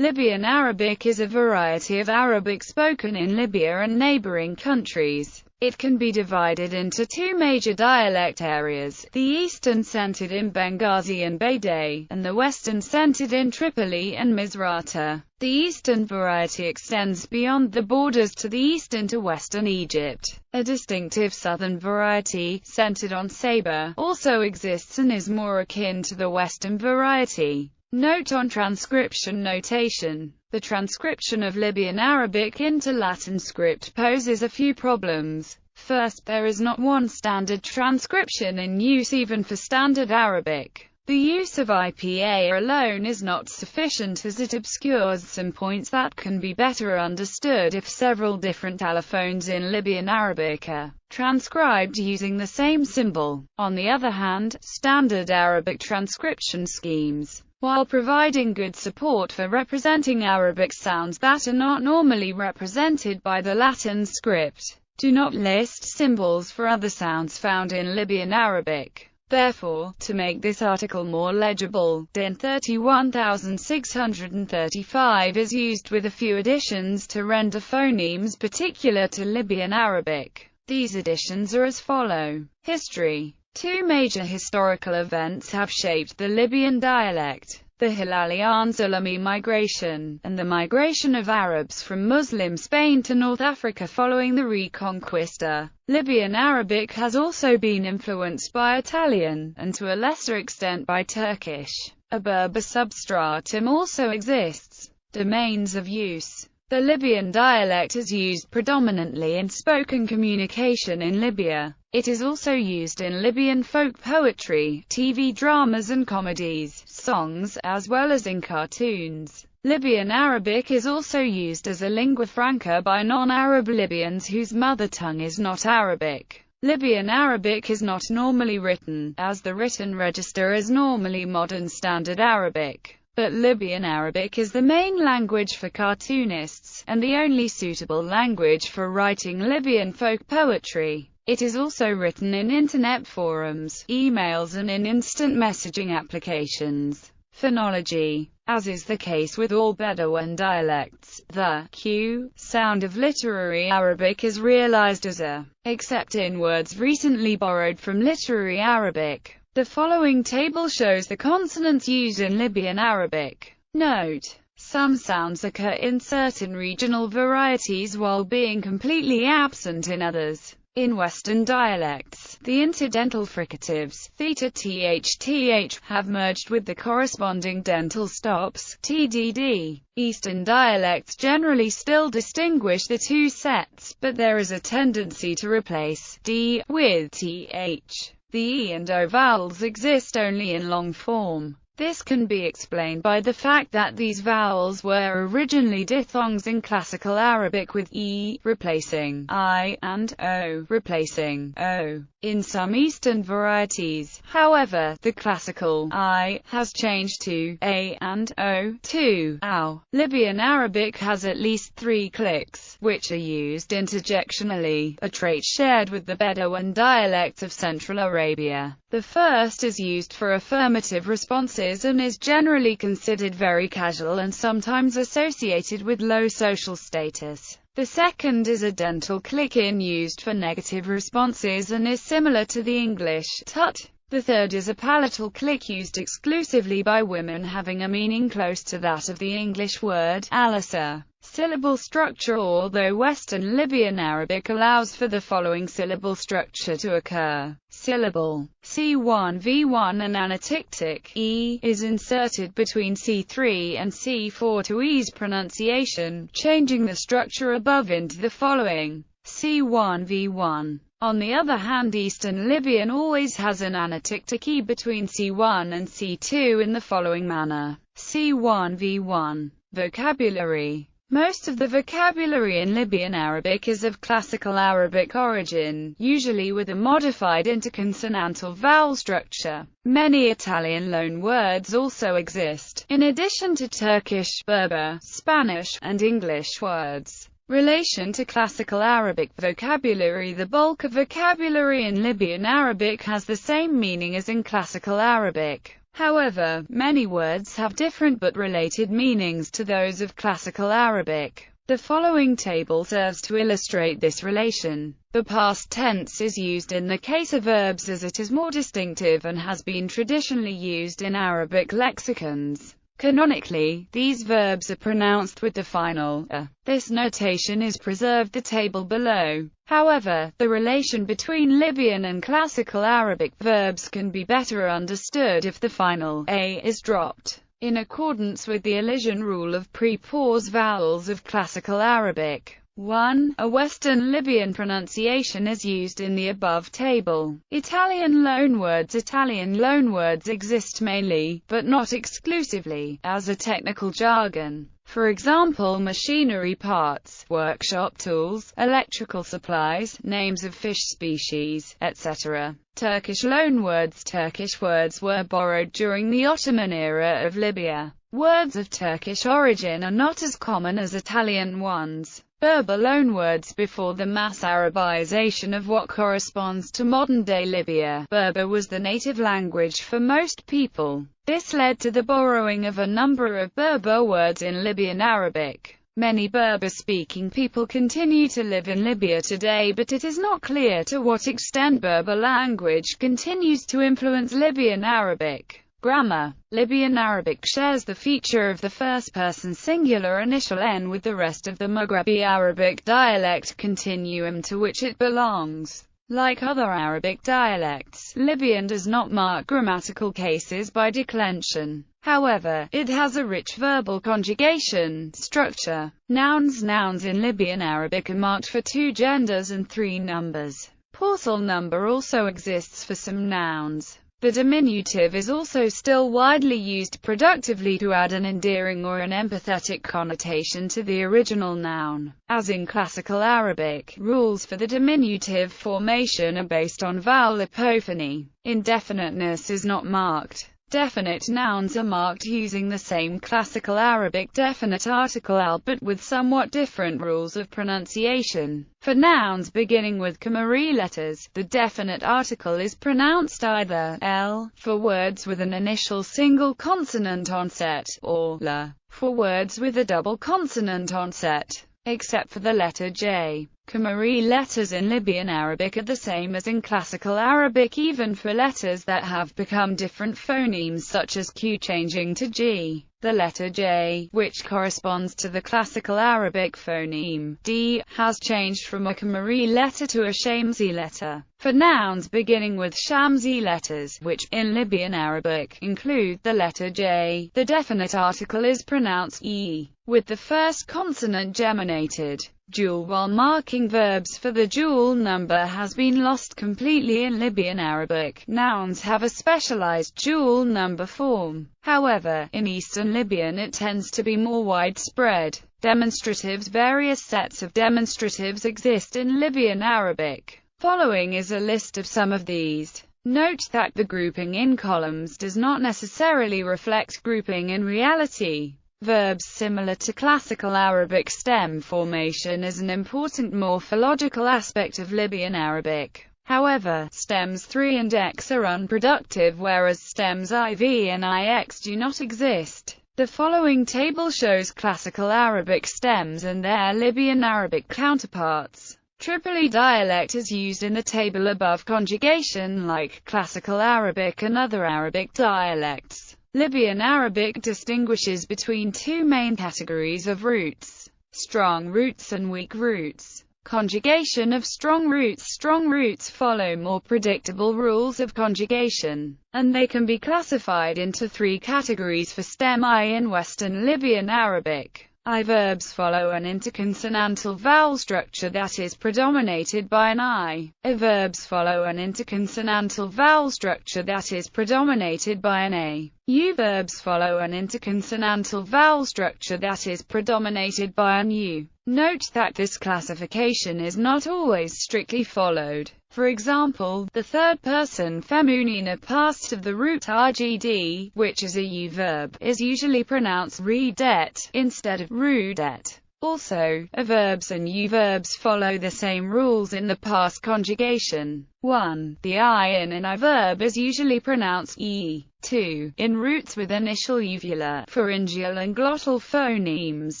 Libyan Arabic is a variety of Arabic spoken in Libya and neighboring countries. It can be divided into two major dialect areas, the eastern centered in Benghazi and Bayday, and the western centered in Tripoli and Misrata. The eastern variety extends beyond the borders to the east into western Egypt. A distinctive southern variety, centered on Sabah, also exists and is more akin to the western variety. Note on transcription notation. The transcription of Libyan Arabic into Latin script poses a few problems. First, there is not one standard transcription in use even for Standard Arabic. The use of IPA alone is not sufficient, as it obscures some points that can be better understood if several different allophones in Libyan Arabic are transcribed using the same symbol. On the other hand, Standard Arabic transcription schemes, while providing good support for representing Arabic sounds that are not normally represented by the Latin script, do not list symbols for other sounds found in Libyan Arabic. Therefore, to make this article more legible, DIN 31635 is used with a few additions to render phonemes particular to Libyan Arabic. These additions are as follow. History. Two major historical events have shaped the Libyan dialect: the Hilalian-Sulami migration, and the migration of Arabs from Muslim Spain to North Africa following the Reconquista. Libyan Arabic has also been influenced by Italian, and to a lesser extent by Turkish. A Berber substratum also exists. Domains of use. The Libyan dialect is used predominantly in spoken communication in Libya. It is also used in Libyan folk poetry, TV dramas and comedies, songs, as well as in cartoons. Libyan Arabic is also used as a lingua franca by non-Arab Libyans whose mother tongue is not Arabic. Libyan Arabic is not normally written, as the written register is normally modern Standard Arabic. But Libyan Arabic is the main language for cartoonists, and the only suitable language for writing Libyan folk poetry. It is also written in internet forums, emails and in instant messaging applications. Phonology. As is the case with all Bedouin dialects, the Q sound of literary Arabic is realized as a, except in words recently borrowed from literary Arabic. The following table shows the consonants used in Libyan Arabic. Note: some sounds occur in certain regional varieties while being completely absent in others. In Western dialects, the interdental fricatives, theta, th, have merged with the corresponding dental stops, tdd. Eastern dialects generally still distinguish the two sets, but there is a tendency to replace d with th. The e and o vowels exist only in long form. This can be explained by the fact that these vowels were originally diphthongs in Classical Arabic, with e replacing I and o replacing o. In some Eastern varieties, however, the classical I has changed to a and o to ow. Libyan Arabic has at least 3 clicks, which are used interjectionally, a trait shared with the Bedouin dialects of Central Arabia. The first is used for affirmative responses and is generally considered very casual and sometimes associated with low social status. The second is a dental click-in used for negative responses and is similar to the English tut. The third is a palatal click used exclusively by women, having a meaning close to that of the English word alisa. Syllable structure. Although Western Libyan Arabic allows for the following syllable structure to occur: syllable C1V1, an anatictic E is inserted between C3 and C4 to ease pronunciation, changing the structure above into the following: C1V1. On the other hand, Eastern Libyan always has an anatictic E between C1 and C2 in the following manner: C1V1. Vocabulary. Most of the vocabulary in Libyan Arabic is of Classical Arabic origin, usually with a modified interconsonantal vowel structure. Many Italian loan words also exist, in addition to Turkish, Berber, Spanish, and English words. Relation to Classical Arabic vocabulary. The bulk of vocabulary in Libyan Arabic has the same meaning as in Classical Arabic. However, many words have different but related meanings to those of Classical Arabic. The following table serves to illustrate this relation. The past tense is used in the case of verbs as it is more distinctive and has been traditionally used in Arabic lexicons. Canonically, these verbs are pronounced with the final a. This notation is preserved the table below. However, the relation between Libyan and Classical Arabic verbs can be better understood if the final a is dropped. In accordance with the elision rule of pre-pause vowels of Classical Arabic. 1. A Western Libyan pronunciation is used in the above table. Italian loanwords exist mainly, but not exclusively, as a technical jargon. For example, machinery parts, workshop tools, electrical supplies, names of fish species, etc. Turkish words were borrowed during the Ottoman era of Libya. Words of Turkish origin are not as common as Italian ones. Berber loanwords before the mass Arabization of what corresponds to modern-day Libya. Berber was the native language for most people. This led to the borrowing of a number of Berber words in Libyan Arabic. Many Berber-speaking people continue to live in Libya today, but it is not clear to what extent Berber language continues to influence Libyan Arabic. Grammar. Libyan Arabic shares the feature of the first-person singular initial n with the rest of the Maghrebi Arabic dialect continuum to which it belongs. Like other Arabic dialects, Libyan does not mark grammatical cases by declension. However, it has a rich verbal conjugation structure. Nouns in Libyan Arabic are marked for 2 genders and 3 numbers. Parcel number also exists for some nouns. The diminutive is also still widely used productively to add an endearing or an empathetic connotation to the original noun. As in Classical Arabic, rules for the diminutive formation are based on vowel apophony. Indefiniteness is not marked. Definite nouns are marked using the same Classical Arabic definite article al, but with somewhat different rules of pronunciation. For nouns beginning with Khmer letters, the definite article is pronounced either l, for words with an initial single consonant onset, or la, for words with a double consonant onset, except for the letter j. Khmer letters in Libyan Arabic are the same as in Classical Arabic, even for letters that have become different phonemes such as q changing to g. The letter j, which corresponds to the Classical Arabic phoneme d, has changed from a Khmer letter to a Shamsi letter. For nouns beginning with Shamsi letters, which, in Libyan Arabic, include the letter j, the definite article is pronounced e, with the first consonant geminated. Dual. While marking verbs for the dual number has been lost completely in Libyan Arabic, nouns have a specialized dual number form. However, in Eastern Libyan it tends to be more widespread. Demonstratives. Various sets of demonstratives exist in Libyan Arabic. Following is a list of some of these. Note that the grouping in columns does not necessarily reflect grouping in reality. Verbs. Similar to Classical Arabic, stem formation is an important morphological aspect of Libyan Arabic. However, stems 3 and x are unproductive, whereas stems iv and ix do not exist. The following table shows Classical Arabic stems and their Libyan Arabic counterparts. Tripoli dialect is used in the table above. Conjugation. Like Classical Arabic and other Arabic dialects, Libyan Arabic distinguishes between 2 main categories of roots: strong roots and weak roots. Conjugation of strong roots. Strong roots follow more predictable rules of conjugation, and they can be classified into 3 categories for stem I in Western Libyan Arabic. I verbs follow an interconsonantal vowel structure that is predominated by an I. A verbs follow an interconsonantal vowel structure that is predominated by an A. U verbs follow an interconsonantal vowel structure that is predominated by an U. Note that this classification is not always strictly followed. For example, the third-person feminine past of the root rgd, which is a U verb, is usually pronounced redet instead of rudet. Also, verbs and verbs follow the same rules in the past conjugation. 1. The I in an I verb is usually pronounced e. 2. In roots with initial uvular, pharyngeal and glottal phonemes,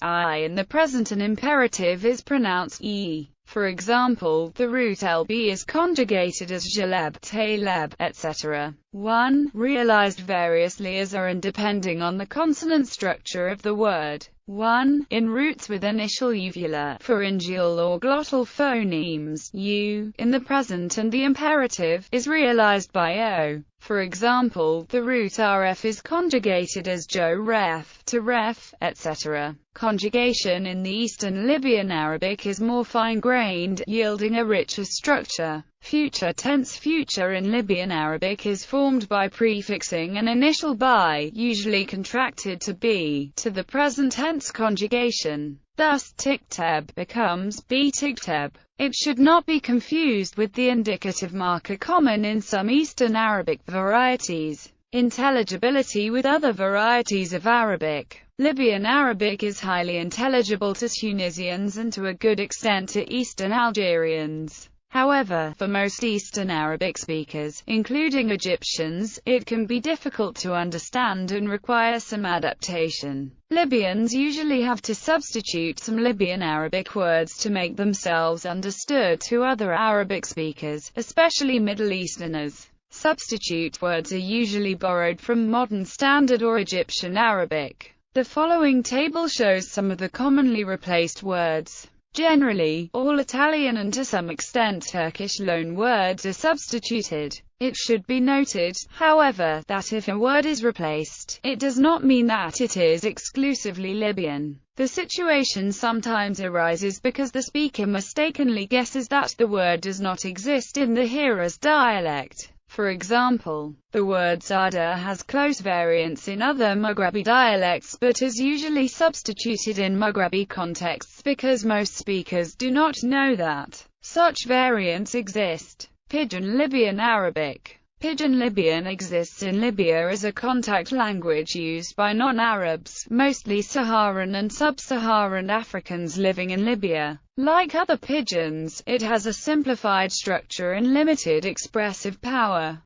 I in the present and imperative is pronounced e. For example, the root lb is conjugated as jaleb, taleb, etc. 1. Realized variously as or and depending on the consonant structure of the word. 1. In roots with initial uvular, pharyngeal or glottal phonemes, u, in the present and the imperative, is realized by o. For example, the root rf is conjugated as jo ref, to ref, etc. Conjugation in the Eastern Libyan Arabic is more fine-grained, yielding a richer structure. Future tense future in Libyan Arabic is formed by prefixing an initial by, usually contracted to be, to the present tense conjugation. Thus, tikteb becomes btikteb. It should not be confused with the indicative marker common in some Eastern Arabic varieties. Intelligibility with other varieties of Arabic. Libyan Arabic is highly intelligible to Tunisians and to a good extent to Eastern Algerians. However, for most Eastern Arabic speakers, including Egyptians, it can be difficult to understand and require some adaptation. Libyans usually have to substitute some Libyan Arabic words to make themselves understood to other Arabic speakers, especially Middle Easterners. Substitute words are usually borrowed from modern Standard or Egyptian Arabic. The following table shows some of the commonly replaced words. Generally, all Italian and to some extent Turkish loan words are substituted. It should be noted, however, that if a word is replaced, it does not mean that it is exclusively Libyan. The situation sometimes arises because the speaker mistakenly guesses that the word does not exist in the hearer's dialect. For example, the word sada has close variants in other Maghrebi dialects but is usually substituted in Maghrebi contexts because most speakers do not know that such variants exist. Pidgin Libyan Arabic. Pidgin Libyan exists in Libya as a contact language used by non-Arabs, mostly Saharan and sub-Saharan Africans living in Libya. Like other pidgins, it has a simplified structure and limited expressive power.